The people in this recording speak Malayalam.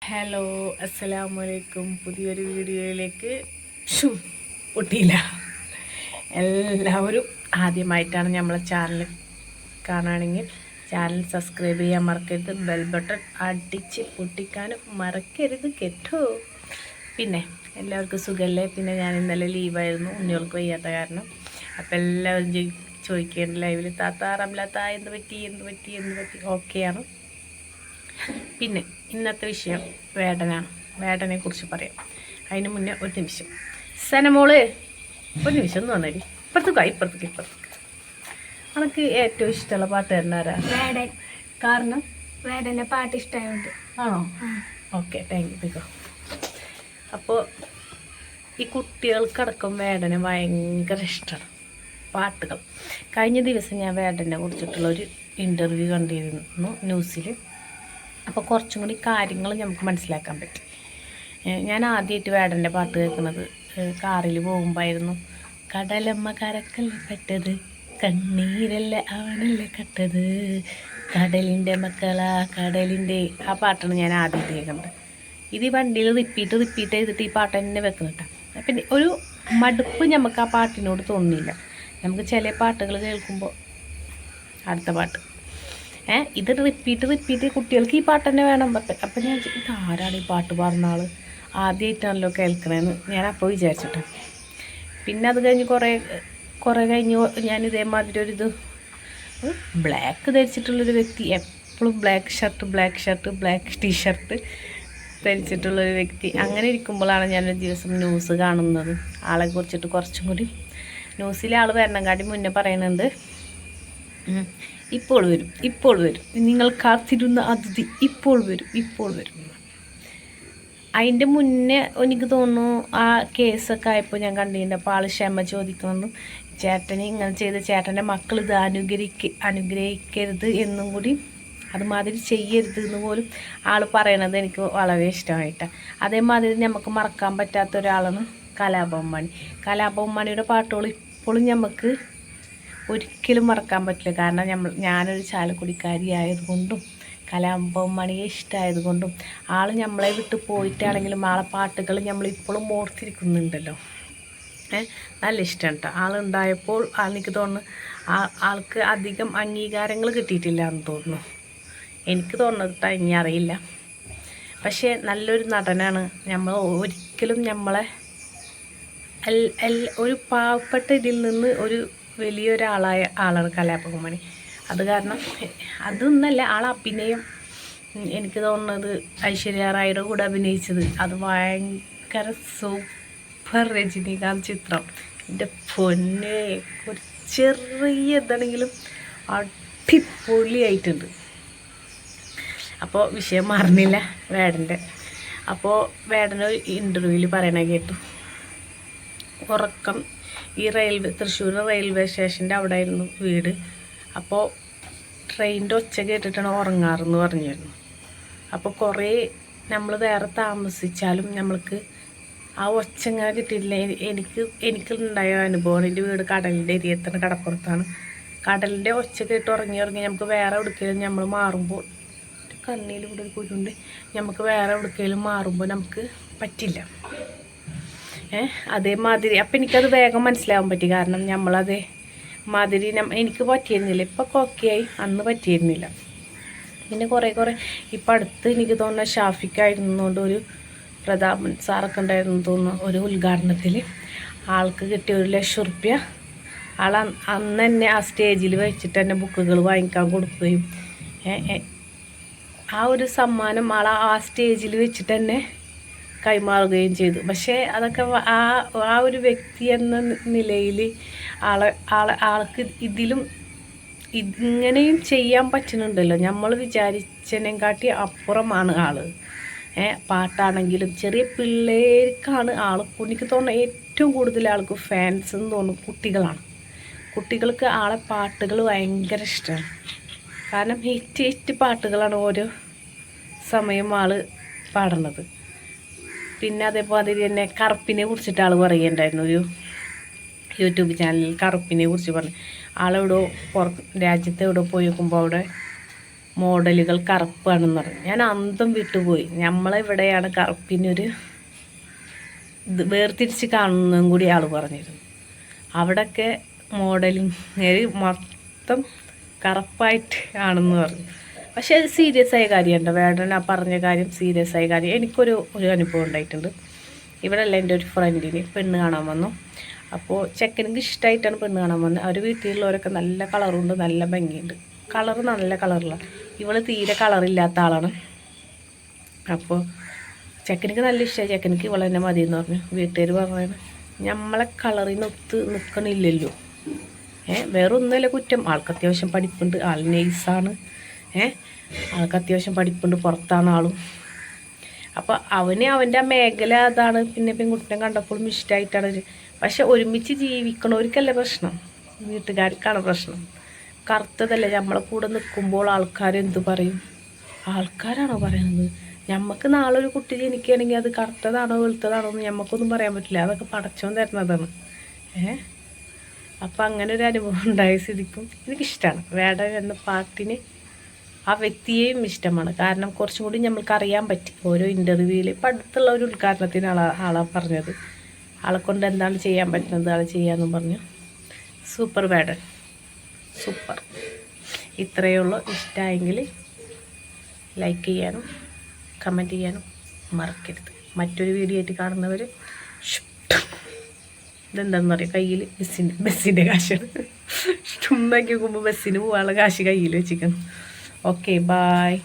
ഹലോ, അസ്സലാമലൈക്കും. പുതിയൊരു വീഡിയോയിലേക്ക് പൊട്ടിയില്ല. എല്ലാവരും ആദ്യമായിട്ടാണ് നമ്മളെ ചാനൽ കാണുകയാണെങ്കിൽ ചാനൽ സബ്സ്ക്രൈബ് ചെയ്യാൻ മറക്കരുത്. ബെൽ ബട്ടൺ അടിച്ച് പൊട്ടിക്കാനും മറക്കരുത് കേട്ടോ. പിന്നെ എല്ലാവർക്കും സുഖമല്ലേ? പിന്നെ ഞാൻ ഇന്നലെ ലീവായിരുന്നു, ഉണ്ണികൾക്ക് വയ്യാത്ത കാരണം. അപ്പോൾ എല്ലാവരും ചോദിക്കേണ്ട ലൈവിൽ താത്ത റംലാത്ത എന്ത് പറ്റി ഓക്കെയാണ്. പിന്നെ ഇന്നത്തെ വിഷയം വേടനാണ്. വേടനെ കുറിച്ച് പറയാം. അതിന് മുന്നേ ഒരു നിമിഷം സനമോള് ഒരു നിമിഷം ഒന്ന് വന്നേരി. ഇപ്പുറത്തേക്ക് എനിക്ക് ഏറ്റവും ഇഷ്ടമുള്ള പാട്ടുകാരനാരാ? വേടൻ. കാരണം വേടൻ്റെ പാട്ട് ഇഷ്ടമായത്. ആണോ? Okay, thank you. അപ്പോൾ ഈ കുട്ടികൾക്കടക്കം വേടനെ ഭയങ്കര ഇഷ്ടമാണ് പാട്ടുകൾ. കഴിഞ്ഞ ദിവസം ഞാൻ വേടനെ കുറിച്ചിട്ടുള്ളൊരു ഇൻ്റർവ്യൂ കണ്ടിരുന്നു ന്യൂസിൽ. അപ്പോൾ കുറച്ചും കൂടി കാര്യങ്ങൾ നമുക്ക് മനസ്സിലാക്കാൻ പറ്റും. ഞാൻ ആദ്യമായിട്ട് വേടൻ്റെ പാട്ട് കേൾക്കുന്നത് കാറിൽ പോകുമ്പോഴായിരുന്നു. കടലമ്മ കരക്കല്ല പെട്ടത്, കണ്ണീരല്ല അവനല്ല കട്ടത്, കടലിൻ്റെ മക്കളാ കടലിൻ്റെ. ആ പാട്ടാണ് ഞാൻ ആദ്യമായിട്ട് കേൾക്കുന്നത്. ഇത് ഈ വണ്ടിയിൽ റിപ്പീറ്റ് ചെയ്തിട്ട് ഈ പാട്ട് തന്നെ വെക്കുന്നുണ്ട്. അപ്പം ഒരു മടുപ്പ് നമുക്ക് ആ പാട്ടിനോട് തോന്നുന്നില്ല. നമുക്ക് ചില പാട്ടുകൾ കേൾക്കുമ്പോൾ അടുത്ത പാട്ട് ഇത് റിപ്പീറ്റ് കുട്ടികൾക്ക് ഈ പാട്ട് തന്നെ വേണം. അപ്പം ഞാൻ ആരാണ് ഈ പാട്ട് പാടുന്ന ആൾ, ആദ്യമായിട്ടാണല്ലോ കേൾക്കണേന്ന് ഞാൻ അപ്പോൾ വിചാരിച്ചിട്ട്. പിന്നെ അത് കഴിഞ്ഞ് കുറേ കഴിഞ്ഞ് ഞാൻ ഇതേമാതിരി ഒരിത് ബ്ലാക്ക് ധരിച്ചിട്ടുള്ളൊരു വ്യക്തി, എപ്പോഴും ബ്ലാക്ക് ഷർട്ട് ബ്ലാക്ക് ടീഷർട്ട് ധരിച്ചിട്ടുള്ളൊരു വ്യക്തി. അങ്ങനെ ഇരിക്കുമ്പോഴാണ് ഞാനൊരു ദിവസം ന്യൂസ് കാണുന്നത്. ആളെ കുറിച്ചിട്ട് കുറച്ചും കൂടി ന്യൂസിലെ ആൾ വരണങ്കാട്ടി മുന്നേ പറയുന്നുണ്ട്, ഇപ്പോൾ വരും നിങ്ങൾ കാത്തിരുന്ന അതിഥി ഇപ്പോൾ വരും. അതിൻ്റെ മുന്നേ എനിക്ക് തോന്നുന്നു ആ കേസൊക്കെ ആയപ്പോൾ ഞാൻ കണ്ടിട്ടുണ്ട്. അപ്പോൾ ആൾ ക്ഷമ ചോദിക്കുന്നു, ചേട്ടന് ഇങ്ങനെ ചെയ്ത് ചേട്ടൻ്റെ മക്കൾ ഇത് അനുഗ്രഹിക്കരുത് എന്നും കൂടി അതുമാതിരി ചെയ്യരുത് എന്ന് പോലും ആൾ പറയണത് എനിക്ക് വളരെ ഇഷ്ടമായിട്ടാണ്. അതേമാതിരി നമുക്ക് മറക്കാൻ പറ്റാത്ത ഒരാളാണ് കലാഭവൻ മണിയുടെ പാട്ടുകൾ ഇപ്പോഴും നമുക്ക് ഒരിക്കലും മറക്കാൻ പറ്റില്ല. കാരണം ഞാനൊരു ചാലക്കുടിക്കാരി ആയതുകൊണ്ടും കലാഭവൻ മണിയെ ഇഷ്ടമായതുകൊണ്ടും ആൾ നമ്മളെ വിട്ട് പോയിട്ടാണെങ്കിലും ആളെ പാട്ടുകൾ നമ്മളിപ്പോഴും ഓർത്തിരിക്കുന്നുണ്ടല്ലോ. നല്ല ഇഷ്ടം കേട്ടോ. ആളുണ്ടായപ്പോൾ എനിക്ക് തോന്നുന്നു ആൾക്ക് അധികം അംഗീകാരങ്ങൾ കിട്ടിയിട്ടില്ല എന്ന് തോന്നുന്നു. എനിക്ക് തോന്നുന്നത് ഇനി അറിയില്ല. പക്ഷേ നല്ലൊരു നടനാണ്. നമ്മൾ ഒരിക്കലും നമ്മളെ ഒരു പാവപ്പെട്ട ഇതിൽ നിന്ന് ഒരു ആളാണ് കലാഭവൻ മണി. അത് കാരണം അതൊന്നല്ല, അഭിനയം എനിക്ക് തോന്നുന്നത് ഐശ്വര്യ റായിയുടെ കൂടെ അഭിനയിച്ചത് അത് ഭയങ്കര സൂപ്പർ രജനീകാന്ത് ചിത്രം. എൻ്റെ പൊന്നെ, ഒരു ചെറിയ ഇതാണെങ്കിലും അടിപൊളിയായിട്ടുണ്ട്. അപ്പോൾ വിഷയം മാറുന്നില്ല വേടൻ്റെ. അപ്പോൾ വേടനൊരു ഇൻ്റർവ്യൂവിൽ പറയണ കേട്ടു, ഉറക്കം ഈ തൃശ്ശൂർ റെയിൽവേ സ്റ്റേഷൻ്റെ അവിടെ ആയിരുന്നു വീട്. അപ്പോൾ ട്രെയിനിൻ്റെ ഒച്ച കേട്ടിട്ടാണ് ഉറങ്ങാറെന്ന് പറഞ്ഞിരുന്നു. അപ്പോൾ കുറേ നമ്മൾ വേറെ താമസിച്ചാലും നമ്മൾക്ക് ആ ഒച്ച ഇങ്ങനെ കിട്ടിയിട്ടില്ല. എനിക്കുണ്ടായ അനുഭവമാണ്. എൻ്റെ വീട് കടലിൻ്റെ എരിയത്താണ്, കടപ്പുറത്താണ്. കടലിൻ്റെ ഒച്ച കേട്ട് ഉറങ്ങി നമുക്ക് വേറെ എവിടേക്കെങ്കിലും നമ്മൾ മാറുമ്പോൾ കണ്ണിൽ ഇവിടെ ഒരു കുരുണ്ട്, നമുക്ക് വേറെ എവിടേക്കെങ്കിലും മാറുമ്പോൾ നമുക്ക് പറ്റില്ല. അതേമാതിരി അപ്പം എനിക്കത് വേഗം മനസ്സിലാവാൻ പറ്റി. കാരണം നമ്മളതേ മാതിരി എനിക്ക് പറ്റിയിരുന്നില്ല. ഇപ്പം ഓക്കെയായി, അന്ന് പറ്റിയിരുന്നില്ല. പിന്നെ കുറേ ഇപ്പം അടുത്ത് എനിക്ക് തോന്നുന്ന ഷാഫിക്കായിരുന്നുകൊണ്ട് ഒരു പ്രതാപൻ സാറൊക്കെ ഉണ്ടായിരുന്നു തോന്നുന്നു. ഒരു ഉദ്ഘാടനത്തിൽ ആൾക്ക് കിട്ടിയ 1,00,000 റുപ്യ ആൾ അന്ന് തന്നെ ആ സ്റ്റേജിൽ വെച്ചിട്ട് തന്നെ ബുക്കുകൾ വാങ്ങിക്കാൻ കൊടുക്കുകയും ആ ഒരു സമ്മാനം ആ സ്റ്റേജിൽ വെച്ചിട്ട് തന്നെ കൈമാറുകയും ചെയ്തു. പക്ഷേ അതൊക്കെ ആ ഒരു വ്യക്തി എന്ന നിലയിൽ ആൾക്ക് ഇങ്ങനെയും ചെയ്യാൻ പറ്റുന്നുണ്ടല്ലോ. നമ്മൾ വിചാരിച്ചതിനെക്കാട്ടി അപ്പുറമാണ് ആൾ. പാട്ടാണെങ്കിലും ചെറിയ പിള്ളേർക്കാണ് എനിക്ക് തോന്നുന്നത് ഏറ്റവും കൂടുതൽ ആൾക്ക് ഫാൻസ് എന്ന് തോന്നുന്നു കുട്ടികൾക്ക് ആളെ പാട്ടുകൾ ഭയങ്കര ഇഷ്ടമാണ്. കാരണം ഹിറ്റ് പാട്ടുകളാണ് ഓരോ സമയം ആൾ പാടുന്നത്. പിന്നെ അതേമാതിരി തന്നെ കറുപ്പിനെ കുറിച്ചിട്ട് ആൾ പറയുന്നുണ്ടായിരുന്നു. ഒരു യൂട്യൂബ് ചാനലിൽ കറുപ്പിനെ കുറിച്ച് പറഞ്ഞു. ആളെവിടോ രാജ്യത്ത് എവിടെ പോയി നോക്കുമ്പോൾ അവിടെ മോഡലുകൾ കറുപ്പാണെന്ന് പറഞ്ഞു. ഞാൻ അന്തം വിട്ടുപോയി. നമ്മളിവിടെയാണ് കറുപ്പിനൊരു ഇത് വേർതിരിച്ച് കാണുന്നതും കൂടി ആൾ പറഞ്ഞിരുന്നു. അവിടെയൊക്കെ മോഡലിങ് മൊത്തം കറുപ്പായിട്ട് ആണെന്ന് പറഞ്ഞു. പക്ഷേ അത് സീരിയസ് ആയ കാര്യമുണ്ട്. വേടൻ ആ പറഞ്ഞ കാര്യം സീരിയസ് ആയ കാര്യം. എനിക്കൊരു അനുഭവം ഉണ്ടായിട്ടുണ്ട്. ഇവിടെ അല്ല, എൻ്റെ ഒരു ഫ്രണ്ടിന് പെണ്ണ് കാണാൻ വന്നു. അപ്പോൾ ചെക്കനിക്ക് ഇഷ്ടമായിട്ടാണ് പെണ്ണ് കാണാൻ വന്നത്. അവർ വീട്ടിലുള്ളവരൊക്കെ നല്ല കളറുണ്ട്, നല്ല ഭംഗിയുണ്ട്. കളറ് നല്ല കളറുള്ള. ഇവൾ തീരെ കളറില്ലാത്ത ആളാണ്. അപ്പോൾ ചെക്കനിക്ക് നല്ല ഇഷ്ടമായി. ചെക്കനിക്ക് ഇവൾ തന്നെ മതി എന്ന് പറഞ്ഞു. വീട്ടുകാർ പറഞ്ഞു നമ്മളെ കളറിനൊത്ത് നിൽക്കണില്ലല്ലോ. വേറെ ഒന്നുമല്ല കുറ്റം. ആൾക്ക് അത്യാവശ്യം പഠിപ്പുണ്ട്, ആൾ നൈസാണ്. ആൾക്ക് അത്യാവശ്യം പഠിപ്പുണ്ട്, പുറത്താണ് ആളും. അപ്പോൾ അവൻ്റെ ആ മേഖല അതാണ്. പിന്നെ പെൺകുട്ടിനെ കണ്ടപ്പോഴും ഇഷ്ടമായിട്ടാണ്. പക്ഷെ ഒരുമിച്ച് ജീവിക്കണവർക്കല്ല പ്രശ്നം, വീട്ടുകാർക്കാണ് പ്രശ്നം. കറുത്തതല്ലേ നമ്മളെ കൂടെ നിൽക്കുമ്പോൾ ആൾക്കാരെന്ത് പറയും? ആൾക്കാരാണോ പറയുന്നത്? നമുക്ക് നാളെ ഒരു കുട്ടി ജനിക്കുകയാണെങ്കിൽ അത് കറുത്തതാണോ വെളുത്തതാണോ എന്ന് നമുക്കൊന്നും പറയാൻ പറ്റില്ല. അതൊക്കെ പടച്ചോൻ തരുന്നതാണ്. അപ്പം അങ്ങനെ ഒരു അനുഭവം ഉണ്ടായ സ്ഥിതിക്കും എനിക്കിഷ്ടമാണ്. വേടൻ എന്ന പാട്ടിന് ആ വ്യക്തിയെയും ഇഷ്ടമാണ്. കാരണം കുറച്ചും കൂടി നമ്മൾക്ക് അറിയാൻ പറ്റി ഓരോ ഇൻ്റർവ്യൂവിൽ. ഇപ്പം അടുത്തുള്ള ഒരു ഉദ്ഘാടനത്തിന് ആളാ പറഞ്ഞത്. ആളെ കൊണ്ട് എന്താണ് ചെയ്യാൻ പറ്റുന്നത് ആൾ ചെയ്യാമെന്നും പറഞ്ഞു. സൂപ്പർ വേടൻ, സൂപ്പർ. ഇത്രയേ ഉള്ളൂ. ഇഷ്ടമായെങ്കിൽ ലൈക്ക് ചെയ്യാനും കമൻറ്റ് ചെയ്യാനും മറക്കരുത്. മറ്റൊരു വീഡിയോ ആയിട്ട് കാണുന്നവർ ഇതെന്താണെന്ന് പറയുക, കയ്യിൽ ബസ്സിൻ്റെ കാശാണ്. ഉണ്ടാക്കി നോക്കുമ്പോൾ ബസ്സിന് പോകാനുള്ള കാശ് കയ്യിൽ വെച്ചിരിക്കണം. Okay, bye.